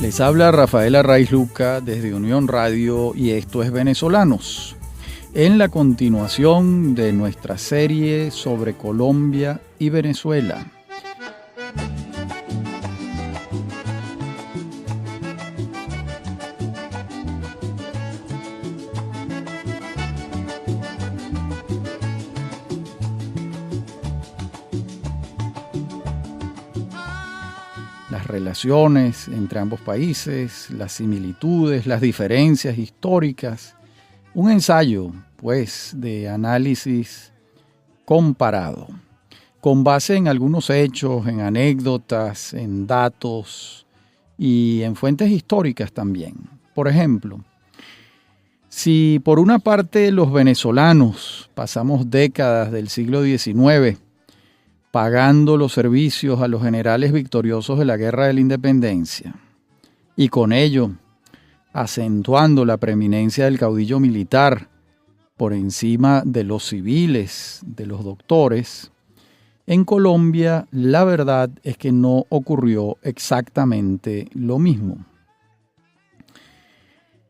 Les habla Rafael Arraiz Luca desde Unión Radio y esto es Venezolanos. En la continuación de nuestra serie sobre Colombia y Venezuela. Las relaciones entre ambos países, las similitudes, las diferencias históricas. Un ensayo, pues, de análisis comparado, con base en algunos hechos, en anécdotas, en datos y en fuentes históricas también. Por ejemplo, si por una parte los venezolanos pasamos décadas del siglo XIX pagando los servicios a los generales victoriosos de la Guerra de la Independencia y con ello acentuando la preeminencia del caudillo militar por encima de los civiles, de los doctores, en Colombia la verdad es que no ocurrió exactamente lo mismo.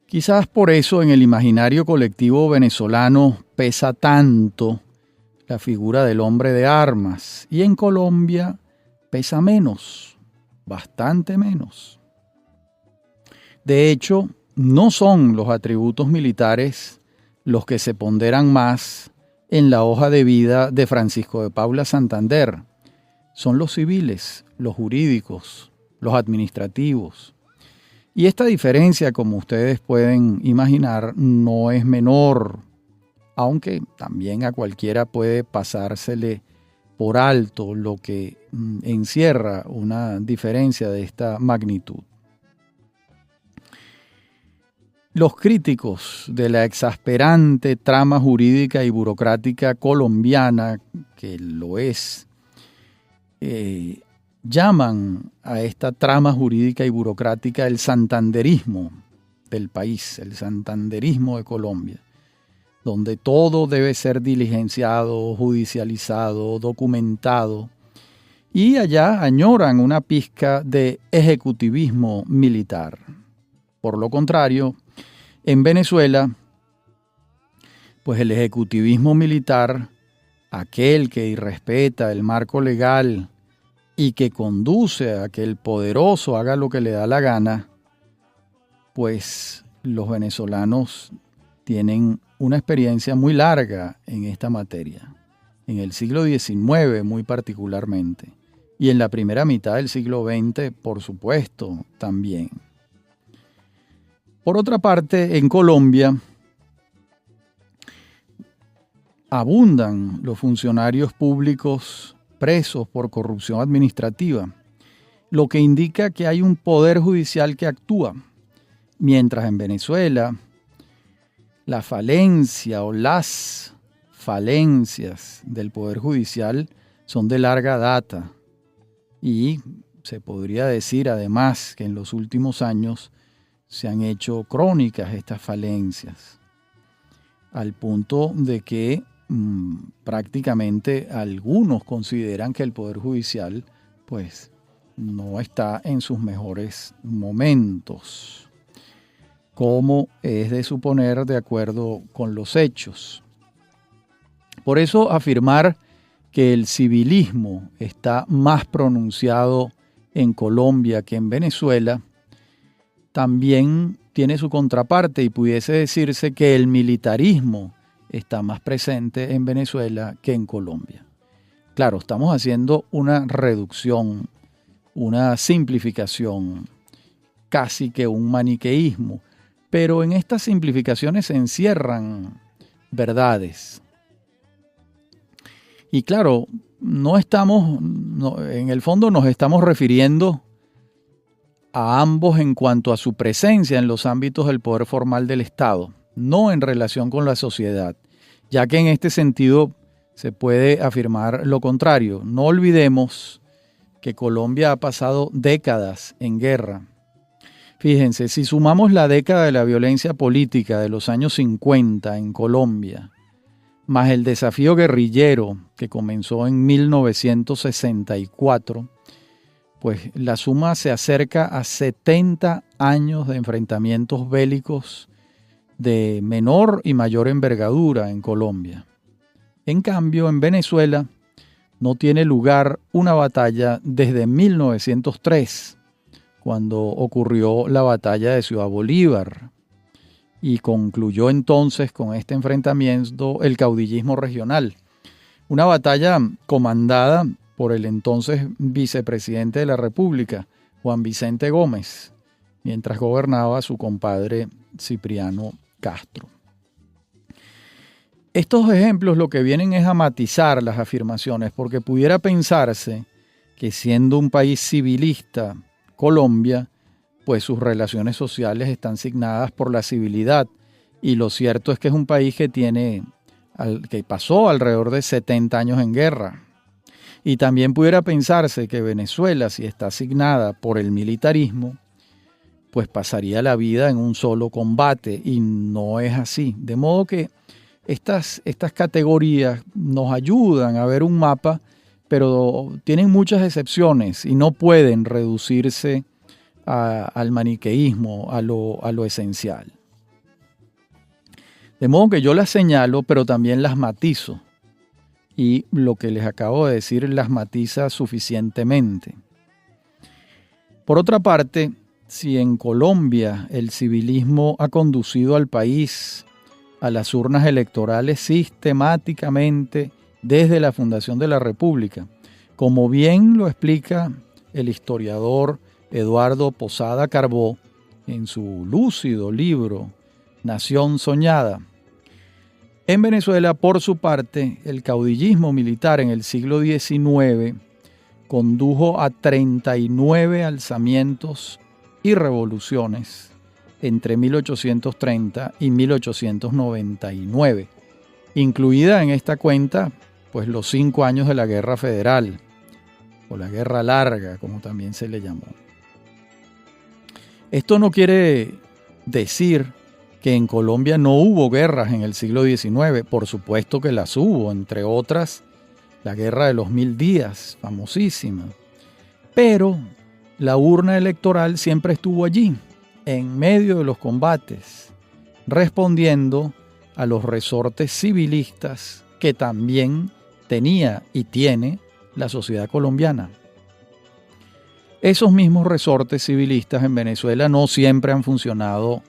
Quizás por eso en el imaginario colectivo venezolano pesa tanto la figura del hombre de armas y en Colombia pesa menos, bastante menos. De hecho, no son los atributos militares los que se ponderan más en la hoja de vida de Francisco de Paula Santander. Son los civiles, los jurídicos, los administrativos. Y esta diferencia, como ustedes pueden imaginar, no es menor, aunque también a cualquiera puede pasársele por alto lo que encierra una diferencia de esta magnitud. Los críticos de la exasperante trama jurídica y burocrática colombiana, que lo es, llaman a esta trama jurídica y burocrática el santanderismo del país, el santanderismo de Colombia, donde todo debe ser diligenciado, judicializado, documentado, y allá añoran una pizca de ejecutivismo militar. Por lo contrario, en Venezuela, pues el ejecutivismo militar, aquel que irrespeta el marco legal y que conduce a que el poderoso haga lo que le da la gana, pues los venezolanos tienen una experiencia muy larga en esta materia, en el siglo XIX muy particularmente, y en la primera mitad del siglo XX, por supuesto, también. Por otra parte, en Colombia abundan los funcionarios públicos presos por corrupción administrativa, lo que indica que hay un poder judicial que actúa, mientras en Venezuela la falencia o las falencias del poder judicial son de larga data y se podría decir además que en los últimos años se han hecho crónicas estas falencias, al punto de que prácticamente algunos consideran que el Poder Judicial pues no está en sus mejores momentos, como es de suponer de acuerdo con los hechos. Por eso afirmar que el civilismo está más pronunciado en Colombia que en Venezuela también tiene su contraparte y pudiese decirse que el militarismo está más presente en Venezuela que en Colombia. Claro, estamos haciendo una reducción, una simplificación, casi que un maniqueísmo, pero en estas simplificaciones se encierran verdades. Y claro, en el fondo nos estamos refiriendo a ambos en cuanto a su presencia en los ámbitos del poder formal del Estado, no en relación con la sociedad, ya que en este sentido se puede afirmar lo contrario. No olvidemos que Colombia ha pasado décadas en guerra. Fíjense, si sumamos la década de la violencia política de los años 50 en Colombia, más el desafío guerrillero que comenzó en 1964, pues la suma se acerca a 70 años de enfrentamientos bélicos de menor y mayor envergadura en Colombia. En cambio, en Venezuela no tiene lugar una batalla desde 1903, cuando ocurrió la batalla de Ciudad Bolívar, y concluyó entonces con este enfrentamiento el caudillismo regional. Una batalla comandada por el entonces vicepresidente de la República, Juan Vicente Gómez, mientras gobernaba su compadre Cipriano Castro. Estos ejemplos lo que vienen es a matizar las afirmaciones, porque pudiera pensarse que siendo un país civilista, Colombia, pues sus relaciones sociales están signadas por la civilidad, y lo cierto es que es un país que pasó alrededor de 70 años en guerra. Y también pudiera pensarse que Venezuela, si está asignada por el militarismo, pues pasaría la vida en un solo combate, y no es así. De modo que estas categorías nos ayudan a ver un mapa, pero tienen muchas excepciones y no pueden reducirse al maniqueísmo, a lo esencial. De modo que yo las señalo, pero también las matizo. Y lo que les acabo de decir las matiza suficientemente. Por otra parte, si en Colombia el civilismo ha conducido al país a las urnas electorales sistemáticamente desde la fundación de la República, como bien lo explica el historiador Eduardo Posada Carbó en su lúcido libro Nación Soñada. En Venezuela, por su parte, el caudillismo militar en el siglo XIX condujo a 39 alzamientos y revoluciones entre 1830 y 1899, incluida en esta cuenta pues los 5 años de la Guerra Federal, o la Guerra Larga, como también se le llamó. Esto no quiere decir que en Colombia no hubo guerras en el siglo XIX, por supuesto que las hubo, entre otras la Guerra de los 1000 días, famosísima, pero la urna electoral siempre estuvo allí, en medio de los combates, respondiendo a los resortes civilistas que también tenía y tiene la sociedad colombiana. Esos mismos resortes civilistas en Venezuela no siempre han funcionado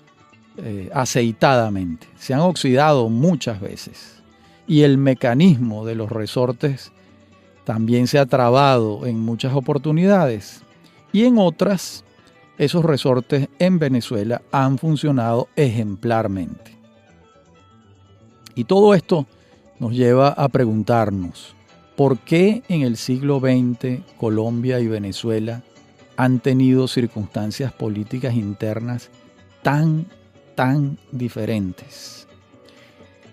aceitadamente, se han oxidado muchas veces, y el mecanismo de los resortes también se ha trabado en muchas oportunidades, y en otras esos resortes en Venezuela han funcionado ejemplarmente. Y todo esto nos lleva a preguntarnos, ¿por qué en el siglo XX Colombia y Venezuela han tenido circunstancias políticas internas tan diferentes?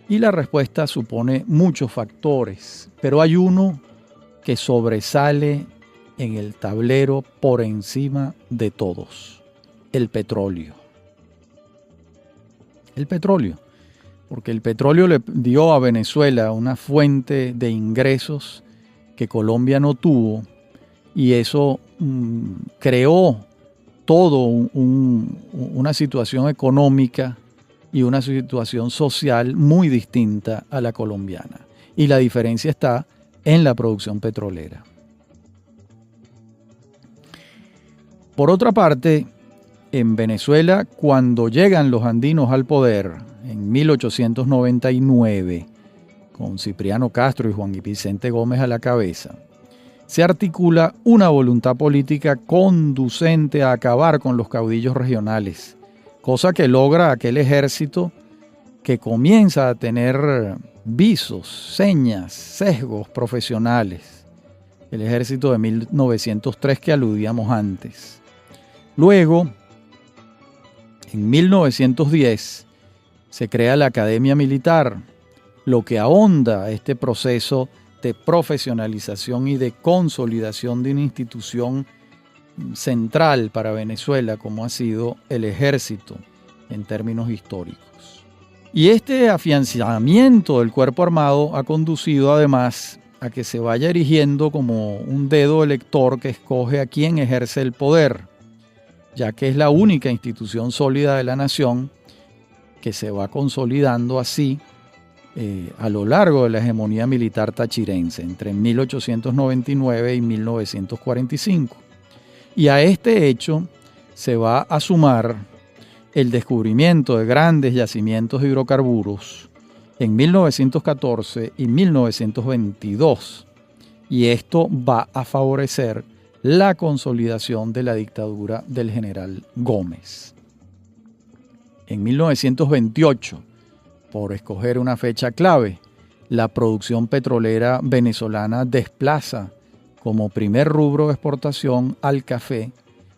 Y la respuesta supone muchos factores, pero hay uno que sobresale en el tablero por encima de todos: el petróleo. El petróleo, porque el petróleo le dio a Venezuela una fuente de ingresos que Colombia no tuvo, y eso creó todo una situación económica y una situación social muy distinta a la colombiana. Y la diferencia está en la producción petrolera. Por otra parte, en Venezuela, cuando llegan los andinos al poder en 1899, con Cipriano Castro y Juan Vicente Gómez a la cabeza, se articula una voluntad política conducente a acabar con los caudillos regionales, cosa que logra aquel ejército que comienza a tener visos, señas, sesgos profesionales, el ejército de 1903 que aludíamos antes. Luego, en 1910, se crea la Academia Militar, lo que ahonda este proceso de profesionalización y de consolidación de una institución central para Venezuela como ha sido el ejército en términos históricos. Y este afianzamiento del cuerpo armado ha conducido además a que se vaya erigiendo como un dedo elector que escoge a quién ejerce el poder, ya que es la única institución sólida de la nación que se va consolidando así a lo largo de la hegemonía militar tachirense entre 1899 y 1945. Y a este hecho se va a sumar el descubrimiento de grandes yacimientos de hidrocarburos en 1914 y 1922, y esto va a favorecer la consolidación de la dictadura del general Gómez. En 1928, por escoger una fecha clave, la producción petrolera venezolana desplaza como primer rubro de exportación al café,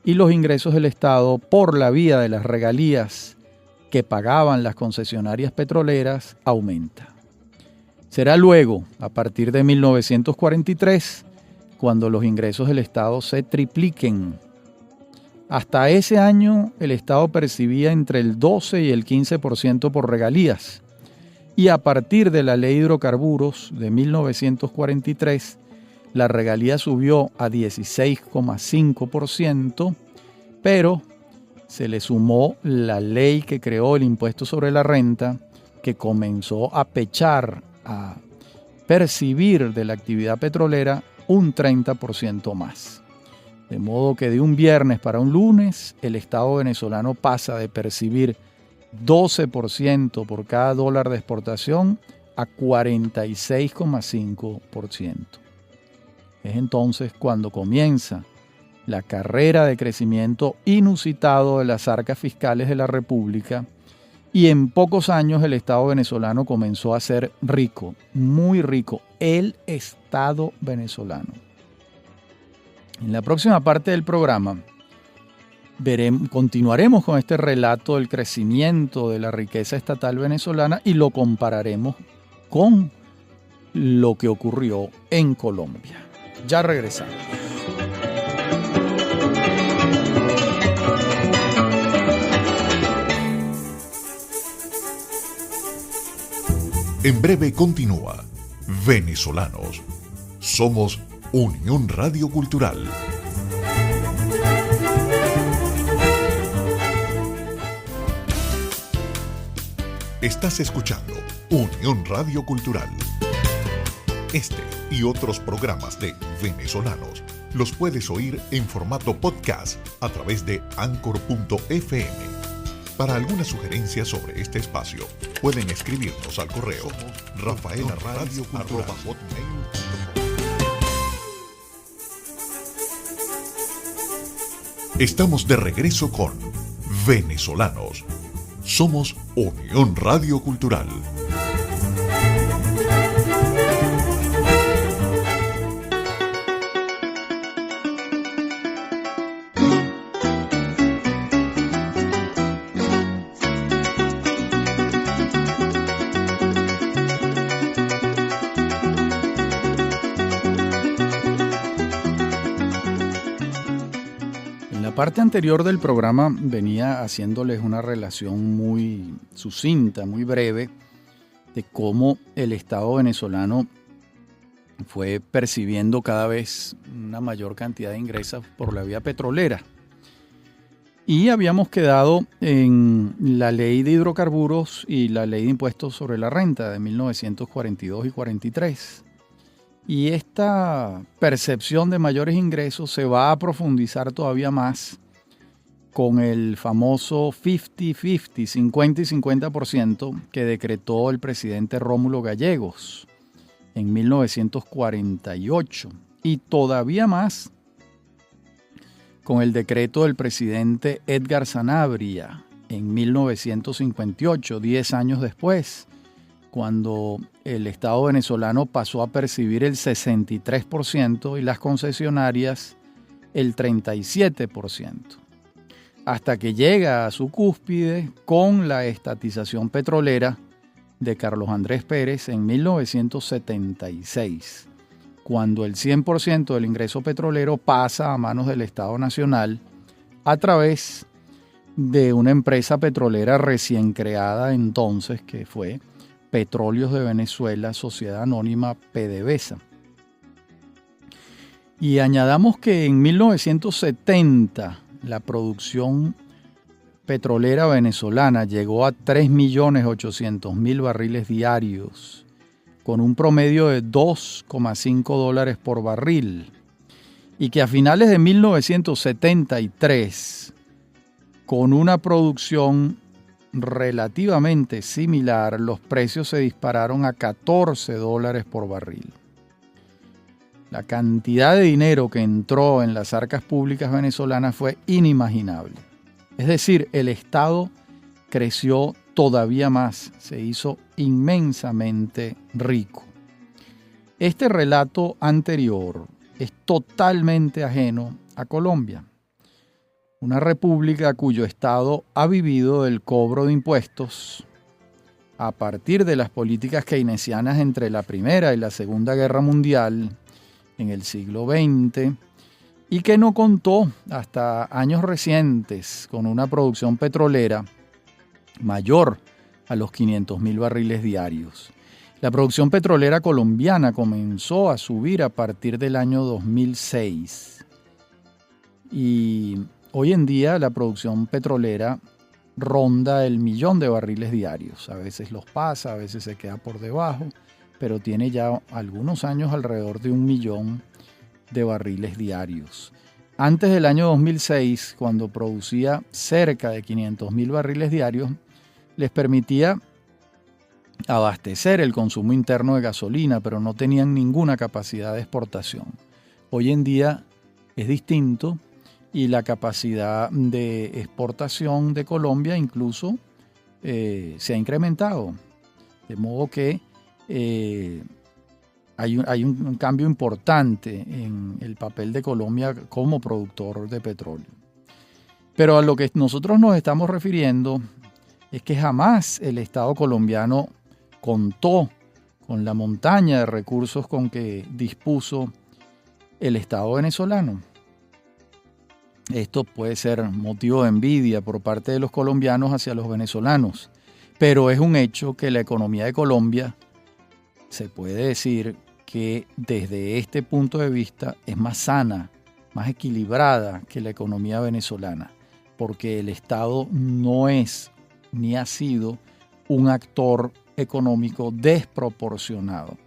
y los ingresos del Estado por la vía de las regalías que pagaban las concesionarias petroleras aumenta. Será luego, a partir de 1943, cuando los ingresos del Estado se tripliquen. Hasta ese año, el Estado percibía entre el 12 y el 15% por regalías, y a partir de la Ley de Hidrocarburos de 1943, la regalía subió a 16,5%, pero se le sumó la ley que creó el impuesto sobre la renta, que comenzó a percibir de la actividad petrolera un 30% más. De modo que de un viernes para un lunes, el Estado venezolano pasa de percibir 12% por cada dólar de exportación a 46,5%. Es entonces cuando comienza la carrera de crecimiento inusitado de las arcas fiscales de la República, y en pocos años el Estado venezolano comenzó a ser rico, muy rico, el Estado venezolano. En la próxima parte del programa continuaremos con este relato del crecimiento de la riqueza estatal venezolana y lo compararemos con lo que ocurrió en Colombia. Ya regresamos. En breve continúa Venezolanos. Somos Unión Radio Cultural. Estás escuchando Unión Radio Cultural. Este y otros programas de Venezolanos los puedes oír en formato podcast a través de Anchor.fm. Para alguna sugerencia sobre este espacio, pueden escribirnos al correo rafaelarradiocultural@hotmail.com. Estamos de regreso con Venezolanos. Somos Unión Radio Cultural. En la parte anterior del programa venía haciéndoles una relación muy sucinta, muy breve, de cómo el Estado venezolano fue percibiendo cada vez una mayor cantidad de ingresos por la vía petrolera. Y habíamos quedado en la ley de hidrocarburos y la ley de impuestos sobre la renta de 1942 y 43. Y esta percepción de mayores ingresos se va a profundizar todavía más con el famoso 50-50, 50 y 50%, que decretó el presidente Rómulo Gallegos en 1948. Y todavía más con el decreto del presidente Edgar Sanabria en 1958, 10 años después, cuando el Estado venezolano pasó a percibir el 63% y las concesionarias el 37%, hasta que llega a su cúspide con la estatización petrolera de Carlos Andrés Pérez en 1976, cuando el 100% del ingreso petrolero pasa a manos del Estado Nacional a través de una empresa petrolera recién creada entonces, que fue Petróleos de Venezuela, Sociedad Anónima PDVSA. Y añadamos que en 1970 la producción petrolera venezolana llegó a 3.800.000 barriles diarios, con un promedio de $2,5 por barril. Y que a finales de 1973, con una producción relativamente similar, los precios se dispararon a $14 por barril. La cantidad de dinero que entró en las arcas públicas venezolanas fue inimaginable. Es decir, el Estado creció todavía más, se hizo inmensamente rico. Este relato anterior es totalmente ajeno a Colombia, una república cuyo Estado ha vivido del cobro de impuestos a partir de las políticas keynesianas entre la Primera y la Segunda Guerra Mundial en el siglo XX, y que no contó hasta años recientes con una producción petrolera mayor a los 500.000 barriles diarios. La producción petrolera colombiana comenzó a subir a partir del año 2006 y hoy en día la producción petrolera ronda el 1.000.000 de barriles diarios. A veces los pasa, a veces se queda por debajo, pero tiene ya algunos años alrededor de 1.000.000 de barriles diarios. Antes del año 2006, cuando producía cerca de 500.000 barriles diarios, les permitía abastecer el consumo interno de gasolina, pero no tenían ninguna capacidad de exportación. Hoy en día es distinto y la capacidad de exportación de Colombia incluso se ha incrementado. De modo que hay un cambio importante en el papel de Colombia como productor de petróleo. Pero a lo que nosotros nos estamos refiriendo es que jamás el Estado colombiano contó con la montaña de recursos con que dispuso el Estado venezolano. Esto puede ser motivo de envidia por parte de los colombianos hacia los venezolanos, pero es un hecho que la economía de Colombia, se puede decir que desde este punto de vista es más sana, más equilibrada que la economía venezolana, porque el Estado no es ni ha sido un actor económico desproporcionado,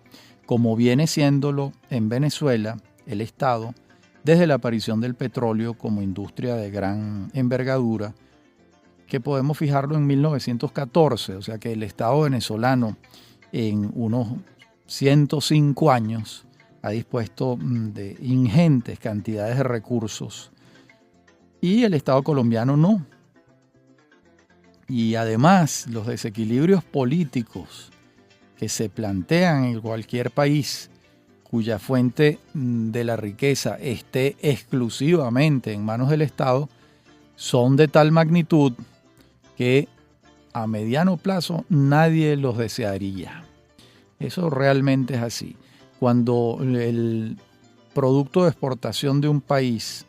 como viene siéndolo en Venezuela el Estado desde la aparición del petróleo como industria de gran envergadura, que podemos fijarlo en 1914, o sea que el Estado venezolano en unos 105 años ha dispuesto de ingentes cantidades de recursos y el Estado colombiano no. Y además los desequilibrios políticos que se plantean en cualquier país cuya fuente de la riqueza esté exclusivamente en manos del Estado son de tal magnitud que a mediano plazo nadie los desearía. Eso realmente es así. Cuando el producto de exportación de un país,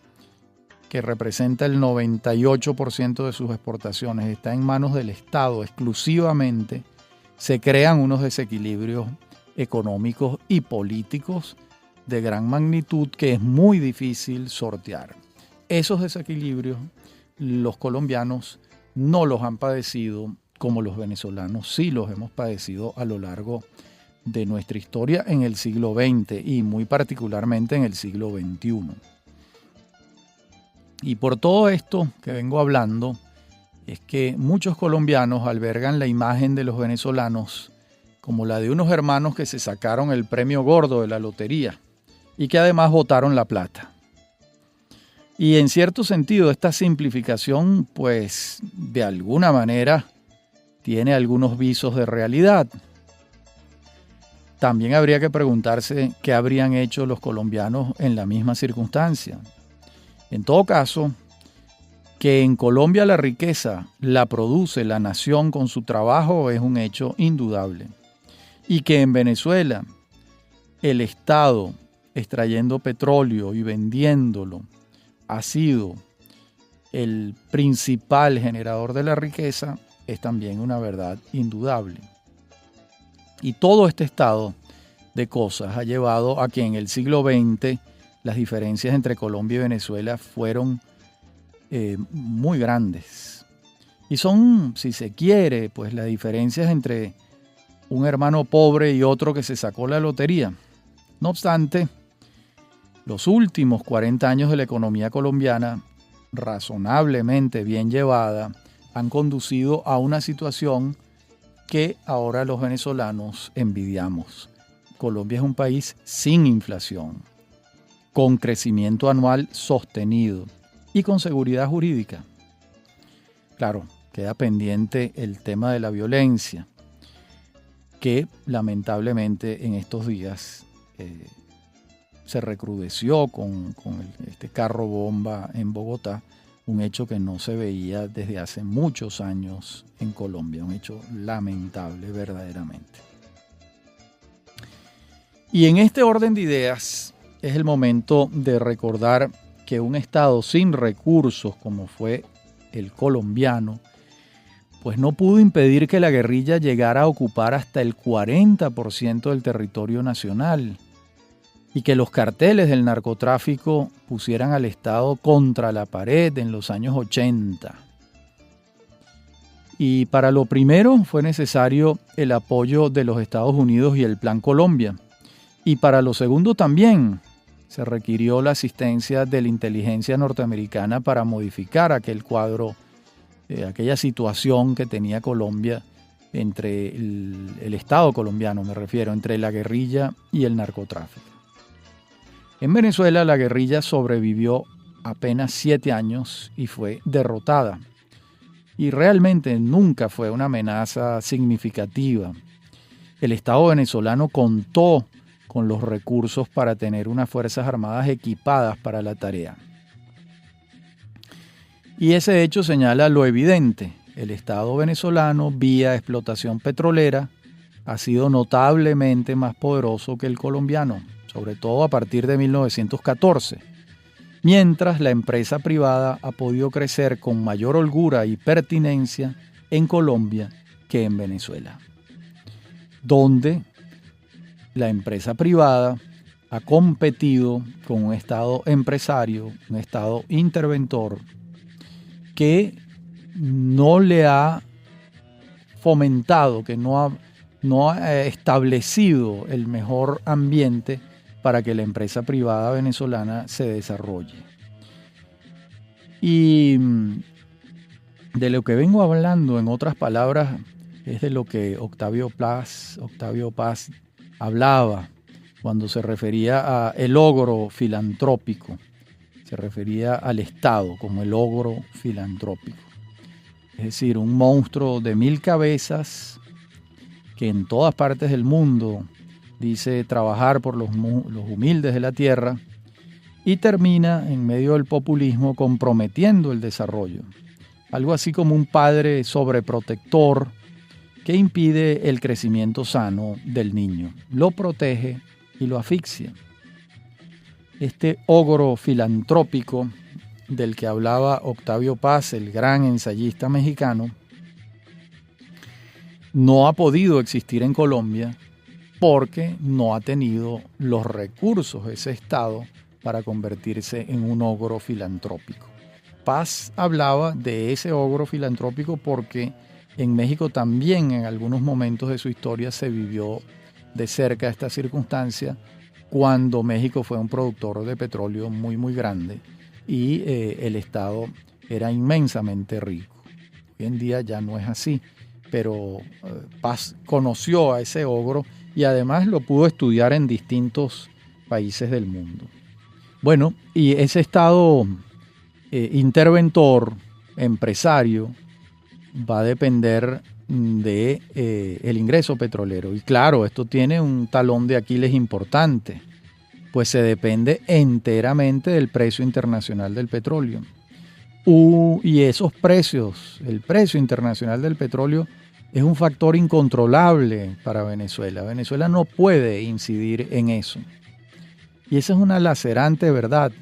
que representa el 98% de sus exportaciones, está en manos del Estado exclusivamente, se crean unos desequilibrios económicos y políticos de gran magnitud que es muy difícil sortear. Esos desequilibrios los colombianos no los han padecido como los venezolanos sí los hemos padecido a lo largo de nuestra historia en el siglo XX y muy particularmente en el siglo XXI. Y por todo esto que vengo hablando, es que muchos colombianos albergan la imagen de los venezolanos como la de unos hermanos que se sacaron el premio gordo de la lotería y que además botaron la plata. Y en cierto sentido esta simplificación, pues de alguna manera tiene algunos visos de realidad. También habría que preguntarse qué habrían hecho los colombianos en la misma circunstancia. En todo caso, que en Colombia la riqueza la produce la nación con su trabajo es un hecho indudable. Y que en Venezuela el Estado, extrayendo petróleo y vendiéndolo, ha sido el principal generador de la riqueza, es también una verdad indudable. Y todo este estado de cosas ha llevado a que en el siglo XX las diferencias entre Colombia y Venezuela fueron muy grandes. Y son, si se quiere, pues las diferencias entre un hermano pobre y otro que se sacó la lotería. No obstante, los últimos 40 años de la economía colombiana, razonablemente bien llevada, han conducido a una situación que ahora los venezolanos envidiamos. Colombia es un país sin inflación, con crecimiento anual sostenido y con seguridad jurídica. Claro, queda pendiente el tema de la violencia, que lamentablemente en estos días se recrudeció con este carro bomba en Bogotá, un hecho que no se veía desde hace muchos años en Colombia, un hecho lamentable verdaderamente. Y en este orden de ideas es el momento de recordar que un Estado sin recursos como fue el colombiano, pues no pudo impedir que la guerrilla llegara a ocupar hasta el 40% del territorio nacional y que los carteles del narcotráfico pusieran al Estado contra la pared en los años 80. Y para lo primero fue necesario el apoyo de los Estados Unidos y el Plan Colombia. Y para lo segundo también se requirió la asistencia de la inteligencia norteamericana para modificar aquel cuadro, aquella situación que tenía Colombia entre el Estado colombiano, me refiero, entre la guerrilla y el narcotráfico. En Venezuela la guerrilla sobrevivió apenas 7 años y fue derrotada. Y realmente nunca fue una amenaza significativa. El Estado venezolano contó con los recursos para tener unas fuerzas armadas equipadas para la tarea. Y ese hecho señala lo evidente. El Estado venezolano, vía explotación petrolera, ha sido notablemente más poderoso que el colombiano, sobre todo a partir de 1914, mientras la empresa privada ha podido crecer con mayor holgura y pertinencia en Colombia que en Venezuela, donde la empresa privada ha competido con un Estado empresario, un Estado interventor, que no le ha fomentado, que no ha establecido el mejor ambiente para que la empresa privada venezolana se desarrolle. Y de lo que vengo hablando, en otras palabras, es de lo que Octavio Paz hablaba cuando se refería a el ogro filantrópico. Se refería al Estado como el ogro filantrópico. Es decir, un monstruo de 1000 cabezas que en todas partes del mundo dice trabajar por los humildes de la tierra y termina en medio del populismo comprometiendo el desarrollo. Algo así como un padre sobreprotector que impide el crecimiento sano del niño, lo protege y lo asfixia. Este ogro filantrópico del que hablaba Octavio Paz, el gran ensayista mexicano, no ha podido existir en Colombia porque no ha tenido los recursos ese Estado para convertirse en un ogro filantrópico. Paz hablaba de ese ogro filantrópico porque en México también en algunos momentos de su historia se vivió de cerca esta circunstancia cuando México fue un productor de petróleo muy muy grande y el Estado era inmensamente rico. Hoy en día ya no es así, pero Paz conoció a ese ogro y además lo pudo estudiar en distintos países del mundo. Bueno, y ese Estado interventor, empresario, va a depender de el ingreso petrolero. Y claro, esto tiene un talón de Aquiles importante, pues se depende enteramente del precio internacional del petróleo. Y esos precios, el precio internacional del petróleo, es un factor incontrolable para Venezuela. Venezuela no puede incidir en eso. Y esa es una lacerante verdad,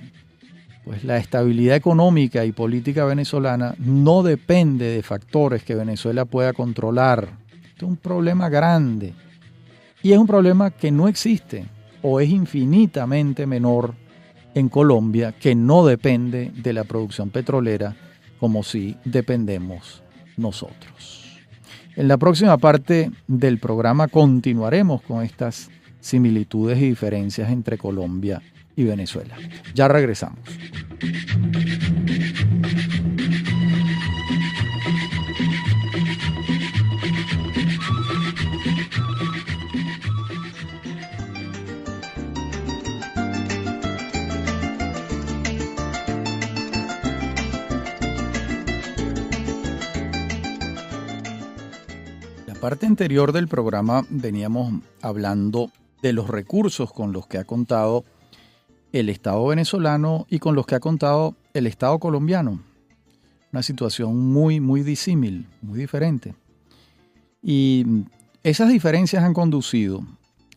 pues la estabilidad económica y política venezolana no depende de factores que Venezuela pueda controlar. Esto es un problema grande y es un problema que no existe o es infinitamente menor en Colombia que no depende de la producción petrolera como si dependemos nosotros. En la próxima parte del programa continuaremos con estas similitudes y diferencias entre Colombia y Venezuela. Ya regresamos. En la parte anterior del programa veníamos hablando de los recursos con los que ha contado el Estado venezolano y con los que ha contado el Estado colombiano. Una situación muy, muy disímil, muy diferente. Y esas diferencias han conducido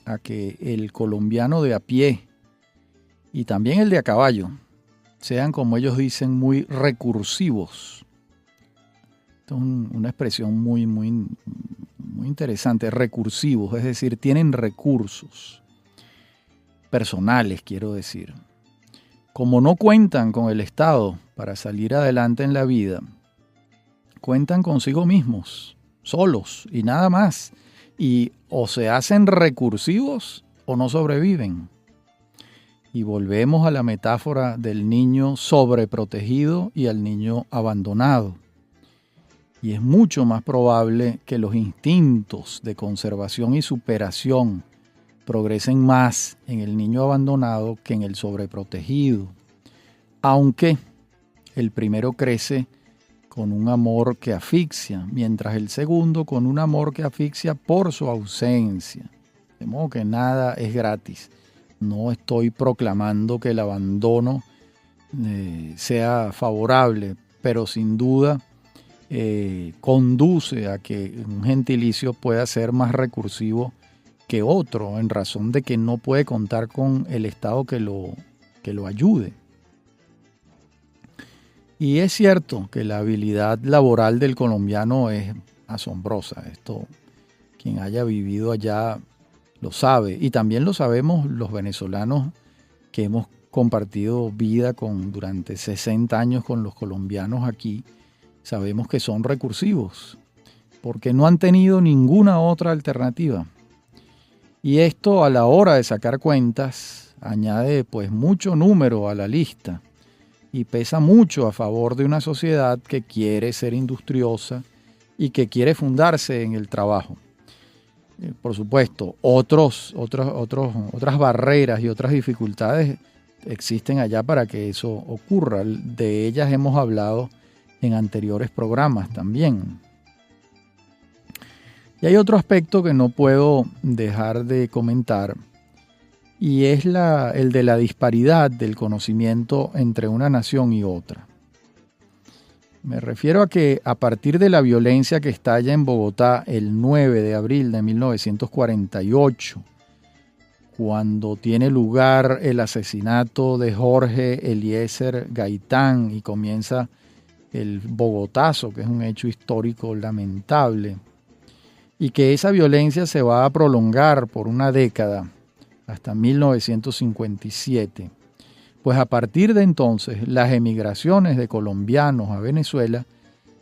a que el colombiano de a pie y también el de a caballo sean, como ellos dicen, muy recursivos. Esto es una expresión muy interesante, recursivos, es decir, tienen recursos personales, quiero decir. Como no cuentan con el Estado para salir adelante en la vida, cuentan consigo mismos, solos y nada más. Y o se hacen recursivos o no sobreviven. Y volvemos a la metáfora del niño sobreprotegido y al niño abandonado. Y es mucho más probable que los instintos de conservación y superación progresen más en el niño abandonado que en el sobreprotegido, aunque el primero crece con un amor que asfixia, mientras el segundo con un amor que asfixia por su ausencia. De modo que nada es gratis. No estoy proclamando que el abandono sea favorable, pero sin duda conduce a que un gentilicio pueda ser más recursivo que otro, en razón de que no puede contar con el Estado que lo ayude. Y es cierto que la habilidad laboral del colombiano es asombrosa. Esto, quien haya vivido allá lo sabe. Y también lo sabemos los venezolanos que hemos compartido vida durante 60 años con los colombianos aquí. Sabemos que son recursivos, porque no han tenido ninguna otra alternativa. Y esto, a la hora de sacar cuentas, añade pues mucho número a la lista y pesa mucho a favor de una sociedad que quiere ser industriosa y que quiere fundarse en el trabajo. Por supuesto, otras barreras y otras dificultades existen allá para que eso ocurra. De ellas hemos hablado en anteriores programas también. Y hay otro aspecto que no puedo dejar de comentar, y es el de la disparidad del conocimiento entre una nación y otra. Me refiero a que a partir de la violencia que estalla en Bogotá el 9 de abril de 1948, cuando tiene lugar el asesinato de Jorge Eliezer Gaitán y comienza el Bogotazo, que es un hecho histórico lamentable, y que esa violencia se va a prolongar por una década, hasta 1957. Pues a partir de entonces, las emigraciones de colombianos a Venezuela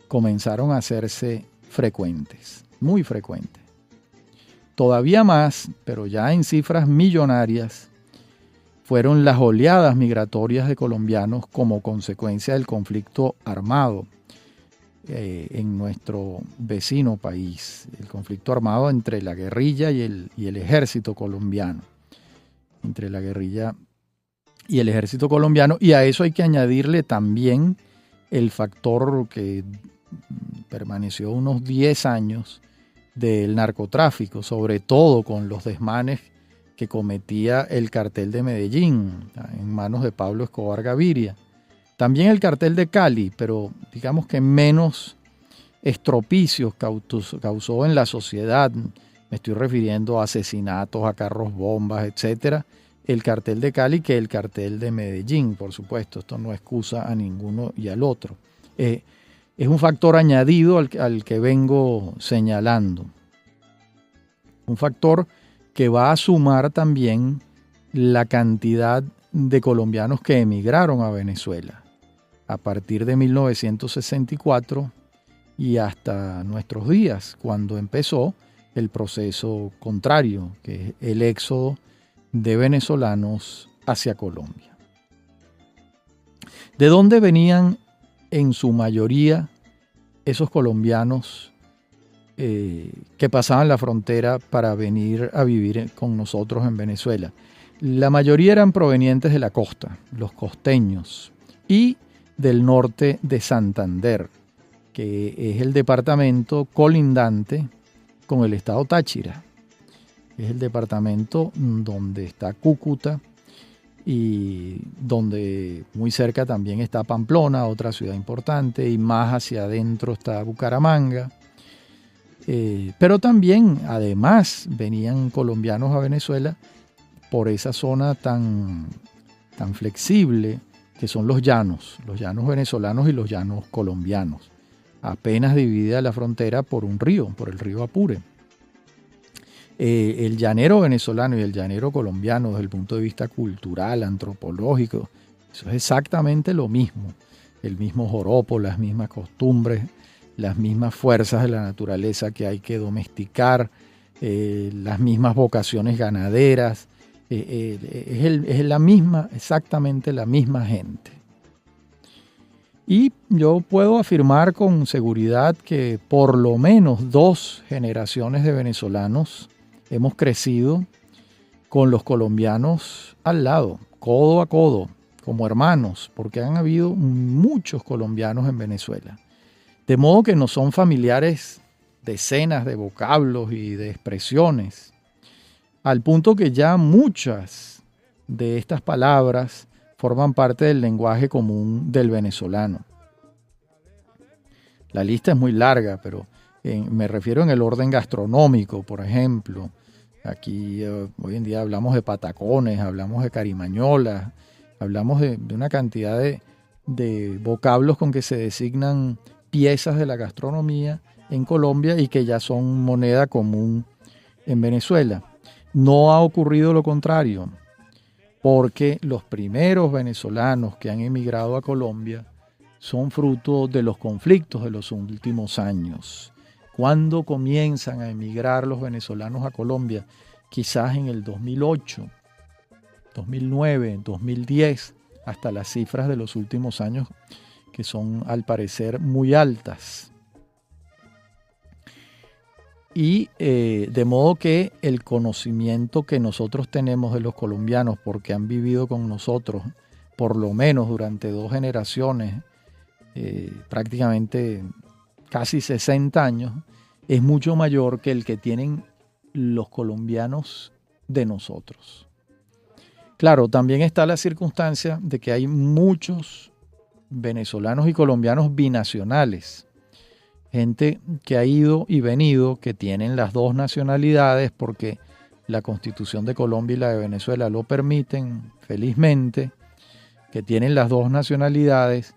comenzaron a hacerse frecuentes, muy frecuentes. Todavía más, pero ya en cifras millonarias, fueron las oleadas migratorias de colombianos como consecuencia del conflicto armado en nuestro vecino país, el conflicto armado entre la guerrilla y el ejército colombiano, entre la guerrilla y el ejército colombiano, y a eso hay que añadirle también el factor que permaneció unos 10 años del narcotráfico, sobre todo con los desmanes que cometía el cartel de Medellín en manos de Pablo Escobar Gaviria. También el cartel de Cali, pero digamos que menos estropicios causó en la sociedad. Me estoy refiriendo a asesinatos, a carros bombas, etcétera. El cartel de Cali que el cartel de Medellín, por supuesto. Esto no excusa a ninguno y al otro. Es un factor añadido al que vengo señalando. Un factor que va a sumar también la cantidad de colombianos que emigraron a Venezuela a partir de 1964 y hasta nuestros días, cuando empezó el proceso contrario, que es el éxodo de venezolanos hacia Colombia. ¿De dónde venían en su mayoría esos colombianos que pasaban la frontera para venir a vivir con nosotros en Venezuela? La mayoría eran provenientes de la costa, los costeños, y del norte de Santander, que es el departamento colindante con el estado Táchira. Es el departamento donde está Cúcuta y donde muy cerca también está Pamplona, otra ciudad importante, y más hacia adentro está Bucaramanga. Pero también, además, venían colombianos a Venezuela por esa zona tan flexible que son los llanos venezolanos y los llanos colombianos, apenas dividida la frontera por un río, por el río Apure. El llanero venezolano y el llanero colombiano, desde el punto de vista cultural, antropológico, eso es exactamente lo mismo. El mismo joropo, las mismas costumbres, las mismas fuerzas de la naturaleza que hay que domesticar, las mismas vocaciones ganaderas. Es la misma, exactamente la misma gente. Y yo puedo afirmar con seguridad que por lo menos 2 generaciones de venezolanos hemos crecido con los colombianos al lado, codo a codo, como hermanos, porque han habido muchos colombianos en Venezuela. De modo que nos son familiares decenas de vocablos y de expresiones, al punto que ya muchas de estas palabras forman parte del lenguaje común del venezolano. La lista es muy larga, pero me refiero en el orden gastronómico, por ejemplo. Aquí hoy en día hablamos de patacones, hablamos de carimañolas, hablamos de una cantidad de vocablos con que se designan piezas de la gastronomía en Colombia y que ya son moneda común en Venezuela. No ha ocurrido lo contrario, porque los primeros venezolanos que han emigrado a Colombia son fruto de los conflictos de los últimos años. ¿Cuándo comienzan a emigrar los venezolanos a Colombia? Quizás en el 2008, 2009, 2010, hasta las cifras de los últimos años, que son al parecer muy altas. Y de modo que el conocimiento que nosotros tenemos de los colombianos, porque han vivido con nosotros por lo menos durante 2 generaciones, prácticamente casi 60 años, es mucho mayor que el que tienen los colombianos de nosotros. Claro, también está la circunstancia de que hay muchos venezolanos y colombianos binacionales, gente que ha ido y venido, que tienen las 2 nacionalidades porque la Constitución de Colombia y la de Venezuela lo permiten, felizmente, que tienen las 2 nacionalidades,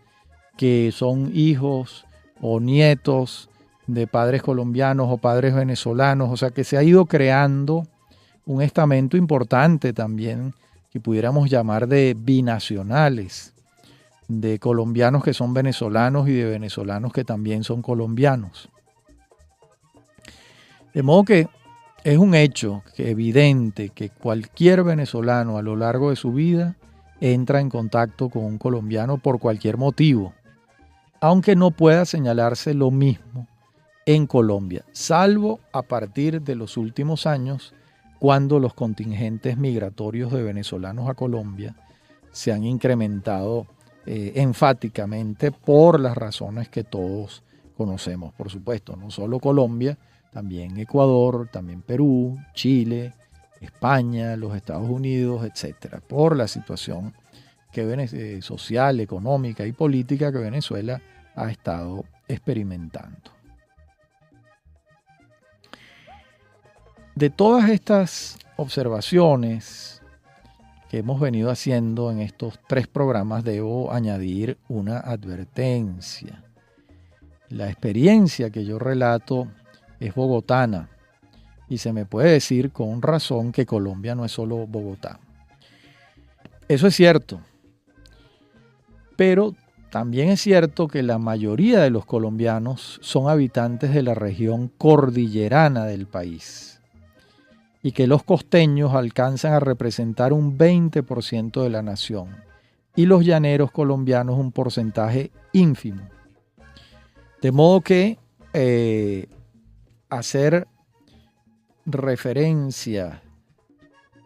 que son hijos o nietos de padres colombianos o padres venezolanos, o sea que se ha ido creando un estamento importante también que pudiéramos llamar de binacionales, de colombianos que son venezolanos y de venezolanos que también son colombianos. De modo que es un hecho evidente que cualquier venezolano a lo largo de su vida entra en contacto con un colombiano por cualquier motivo, aunque no pueda señalarse lo mismo en Colombia, salvo a partir de los últimos años, cuando los contingentes migratorios de venezolanos a Colombia se han incrementado enfáticamente por las razones que todos conocemos, por supuesto, no solo Colombia, también Ecuador, también Perú, Chile, España, los Estados Unidos, etcétera, por la situación social, económica y política que Venezuela ha estado experimentando. De todas estas observaciones que hemos venido haciendo en estos 3 programas, debo añadir una advertencia. La experiencia que yo relato es bogotana y se me puede decir con razón que Colombia no es solo Bogotá. Eso es cierto, pero también es cierto que la mayoría de los colombianos son habitantes de la región cordillerana del país y que los costeños alcanzan a representar un 20% de la nación y los llaneros colombianos un porcentaje ínfimo. De modo que hacer referencia,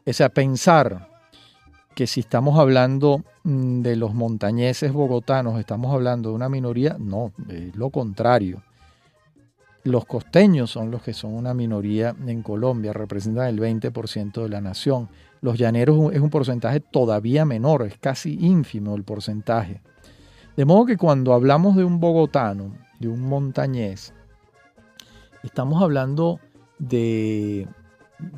o sea, pensar que si estamos hablando de los montañeses bogotanos, estamos hablando de una minoría, no, es lo contrario. Los costeños son los que son una minoría en Colombia, representan el 20% de la nación. Los llaneros es un porcentaje todavía menor, es casi ínfimo el porcentaje. De modo que cuando hablamos de un bogotano, de un montañés, estamos hablando de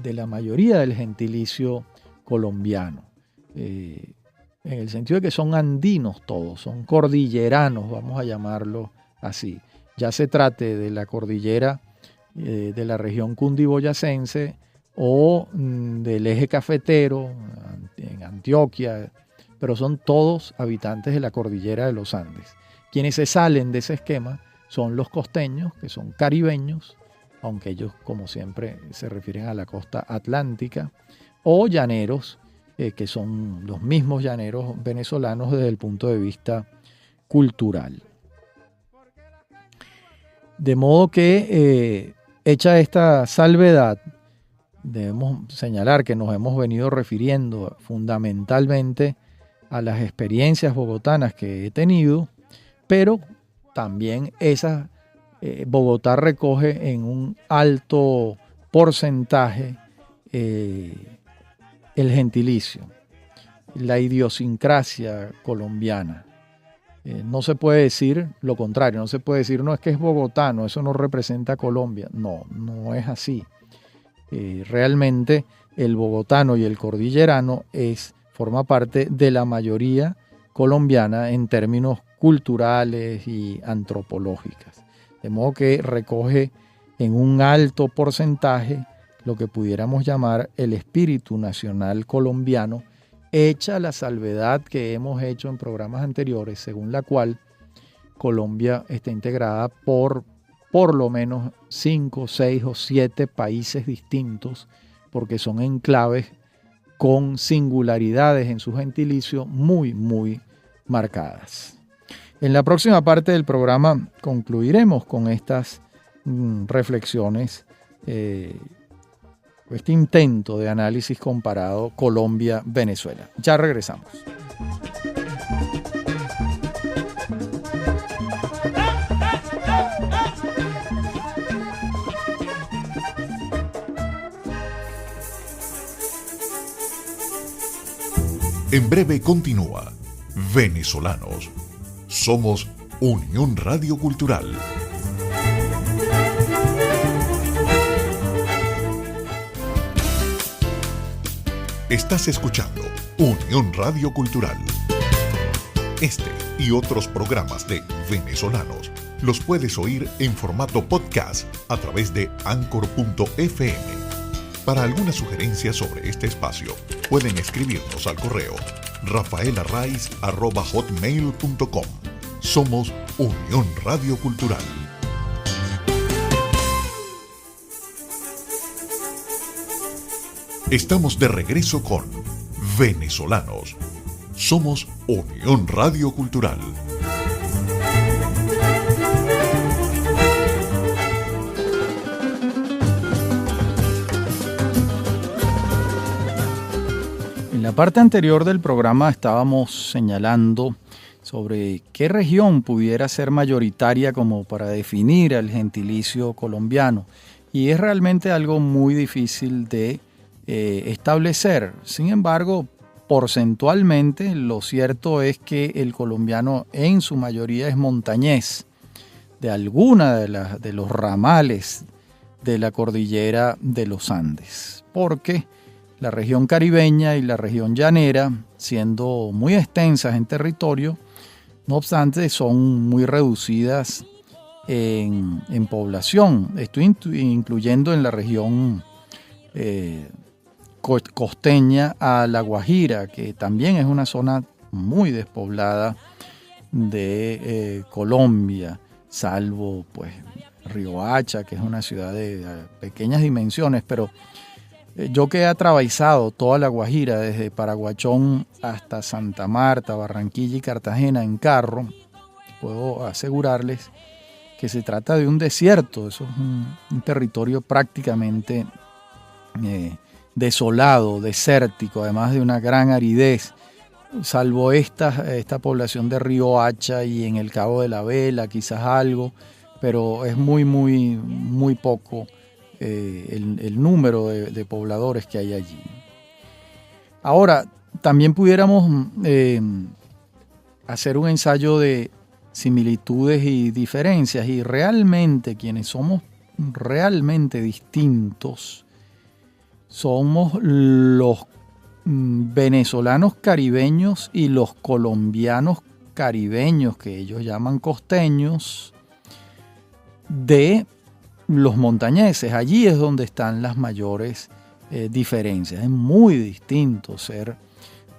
la mayoría del gentilicio colombiano. En el sentido de que son andinos todos, son cordilleranos, vamos a llamarlo así. Ya se trate de la cordillera de la región cundiboyacense o del eje cafetero en Antioquia, pero son todos habitantes de la cordillera de los Andes. Quienes se salen de ese esquema son los costeños, que son caribeños, aunque ellos, como siempre, se refieren a la costa atlántica, o llaneros, que son los mismos llaneros venezolanos desde el punto de vista cultural. De modo que, hecha esta salvedad, debemos señalar que nos hemos venido refiriendo fundamentalmente a las experiencias bogotanas que he tenido, pero también Bogotá recoge en un alto porcentaje el gentilicio, la idiosincrasia colombiana. No se puede decir lo contrario, no se puede decir, no, es que es bogotano, eso no representa a Colombia. No, no es así. Realmente el bogotano y el cordillerano forma parte de la mayoría colombiana en términos culturales y antropológicos. De modo que recoge en un alto porcentaje lo que pudiéramos llamar el espíritu nacional colombiano, hecha la salvedad que hemos hecho en programas anteriores, según la cual Colombia está integrada por lo menos 5, 6 o 7 países distintos, porque son enclaves con singularidades en su gentilicio muy, muy marcadas. En la próxima parte del programa concluiremos con estas reflexiones, este intento de análisis comparado Colombia-Venezuela. Ya regresamos. En breve continúa Venezolanos. Somos Unión Radio Cultural. Estás escuchando Unión Radio Cultural. Este y otros programas de Venezolanos los puedes oír en formato podcast a través de Anchor.fm. Para alguna sugerencia sobre este espacio, pueden escribirnos al correo rafaelarraiz@hotmail.com. Somos Unión Radio Cultural. Estamos de regreso con Venezolanos. Somos Unión Radio Cultural. En la parte anterior del programa estábamos señalando sobre qué región pudiera ser mayoritaria como para definir el gentilicio colombiano. Y es realmente algo muy difícil de establecer. Sin embargo, porcentualmente, lo cierto es que el colombiano en su mayoría es montañés de alguna de los ramales de la cordillera de los Andes, porque la región caribeña y la región llanera, siendo muy extensas en territorio, no obstante son muy reducidas en población. Estoy incluyendo en la región costeña a La Guajira, que también es una zona muy despoblada de Colombia, salvo pues Riohacha, que es una ciudad de pequeñas dimensiones, pero yo que he atravesado toda La Guajira, desde Paraguachón hasta Santa Marta, Barranquilla y Cartagena en carro, puedo asegurarles que se trata de un desierto. Eso es un territorio prácticamente desolado, desértico, además de una gran aridez, salvo esta población de Riohacha y en el Cabo de la Vela, quizás algo, pero es muy poco el número de pobladores que hay allí. Ahora, también pudiéramos hacer un ensayo de similitudes y diferencias, y realmente quienes somos realmente distintos somos los venezolanos caribeños y los colombianos caribeños, que ellos llaman costeños, de los montañeses. Allí es donde están las mayores diferencias. Es muy distinto ser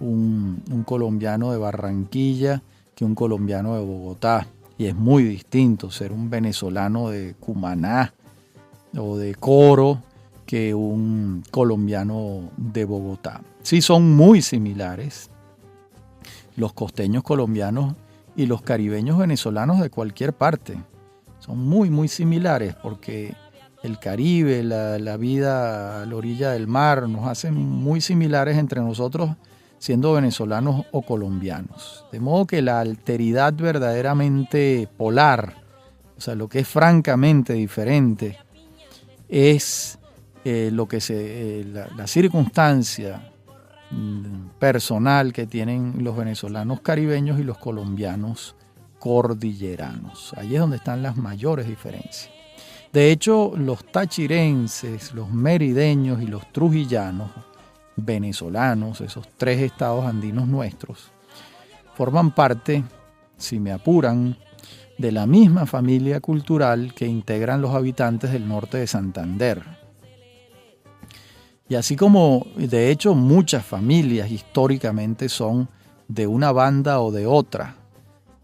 un colombiano de Barranquilla que un colombiano de Bogotá, y es muy distinto ser un venezolano de Cumaná o de Coro que un colombiano de Bogotá. Sí son muy similares los costeños colombianos y los caribeños venezolanos de cualquier parte. Son muy similares porque el Caribe, la vida a la orilla del mar nos hacen muy similares entre nosotros, siendo venezolanos o colombianos. De modo que la alteridad verdaderamente polar, o sea, lo que es francamente diferente, es la circunstancia personal que tienen los venezolanos caribeños y los colombianos cordilleranos. Allí es donde están las mayores diferencias. De hecho, los tachirenses, los merideños y los trujillanos venezolanos, esos tres estados andinos nuestros, forman parte, si me apuran, de la misma familia cultural que integran los habitantes del norte de Santander. Y así como, de hecho, muchas familias históricamente son de una banda o de otra.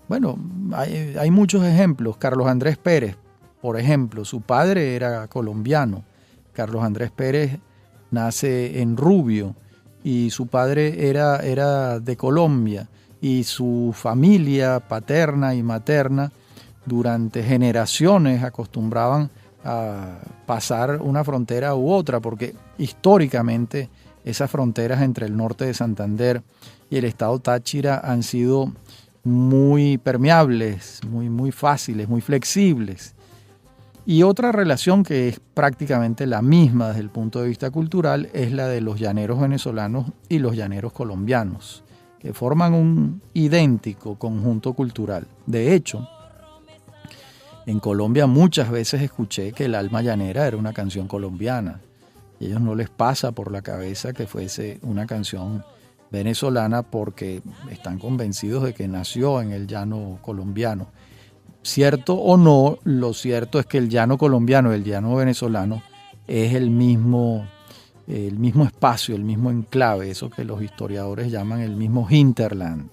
Bueno, hay muchos ejemplos. Carlos Andrés Pérez, por ejemplo, su padre era colombiano. Carlos Andrés Pérez nace en Rubio y su padre era de Colombia, y su familia paterna y materna durante generaciones acostumbraban a pasar una frontera u otra, porque históricamente esas fronteras entre el norte de Santander y el estado Táchira han sido muy permeables, muy fáciles, muy flexibles. Y otra relación que es prácticamente la misma desde el punto de vista cultural es la de los llaneros venezolanos y los llaneros colombianos, que forman un idéntico conjunto cultural. De hecho, en Colombia muchas veces escuché que El Alma Llanera era una canción colombiana. Y a ellos no les pasa por la cabeza que fuese una canción venezolana porque están convencidos de que nació en el llano colombiano. Cierto o no, lo cierto es que el llano colombiano y el llano venezolano es el mismo espacio, el mismo enclave, eso que los historiadores llaman el mismo hinterland.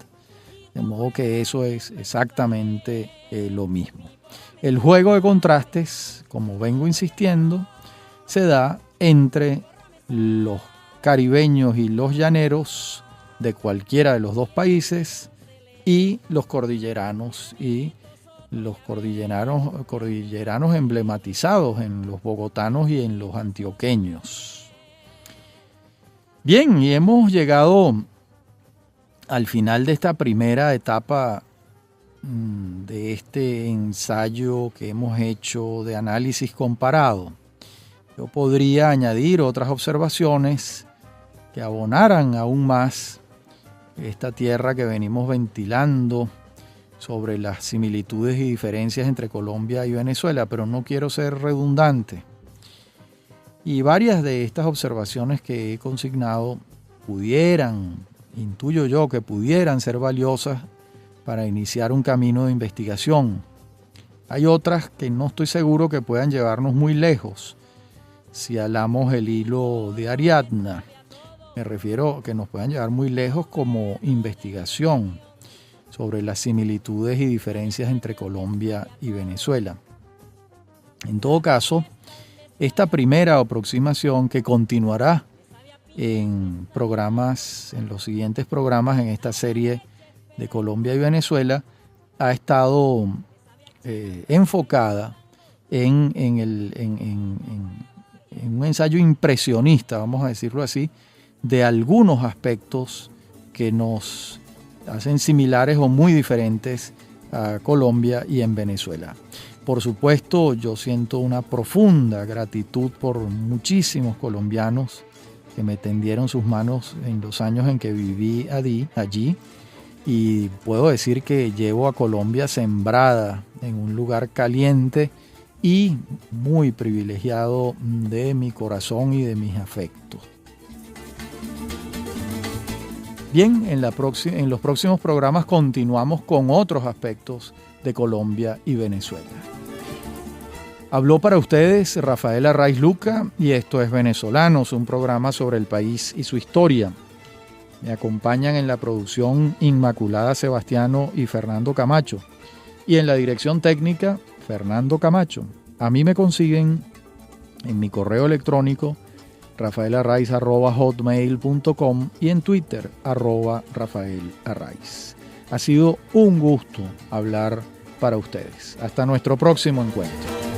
De modo que eso es exactamente lo mismo. El juego de contrastes, como vengo insistiendo, se da entre los caribeños y los llaneros de cualquiera de los dos países y los cordilleranos y los cordilleranos emblematizados en los bogotanos y en los antioqueños. Bien, y hemos llegado al final de esta primera etapa de este ensayo que hemos hecho de análisis comparado. Yo podría añadir otras observaciones que abonaran aún más esta tierra que venimos ventilando sobre las similitudes y diferencias entre Colombia y Venezuela, pero no quiero ser redundante. Y varias de estas observaciones que he consignado intuyo yo que pudieran ser valiosas para iniciar un camino de investigación. Hay otras que no estoy seguro que puedan llevarnos muy lejos si alamos el hilo de Ariadna. me refiero que nos puedan llevar muy lejos como investigación sobre las similitudes y diferencias entre Colombia y Venezuela. En todo caso, esta primera aproximación, que continuará en los siguientes programas en esta serie de Colombia y Venezuela, ha estado enfocada en un ensayo impresionista, vamos a decirlo así, de algunos aspectos que nos hacen similares o muy diferentes a Colombia y en Venezuela. Por supuesto, yo siento una profunda gratitud por muchísimos colombianos que me tendieron sus manos en los años en que viví allí, y puedo decir que llevo a Colombia sembrada en un lugar caliente y muy privilegiado de mi corazón y de mis afectos. Bien, en los próximos programas continuamos con otros aspectos de Colombia y Venezuela. Habló para ustedes Rafael Arraiz Luca y esto es Venezolanos, un programa sobre el país y su historia. Me acompañan en la producción Inmaculada Sebastiano y Fernando Camacho, y en la dirección técnica Fernando Camacho. A mí me consiguen en mi correo electrónico rafaelarraiz@hotmail.com y en Twitter @rafaelarraiz. Ha sido un gusto hablar para ustedes. Hasta nuestro próximo encuentro.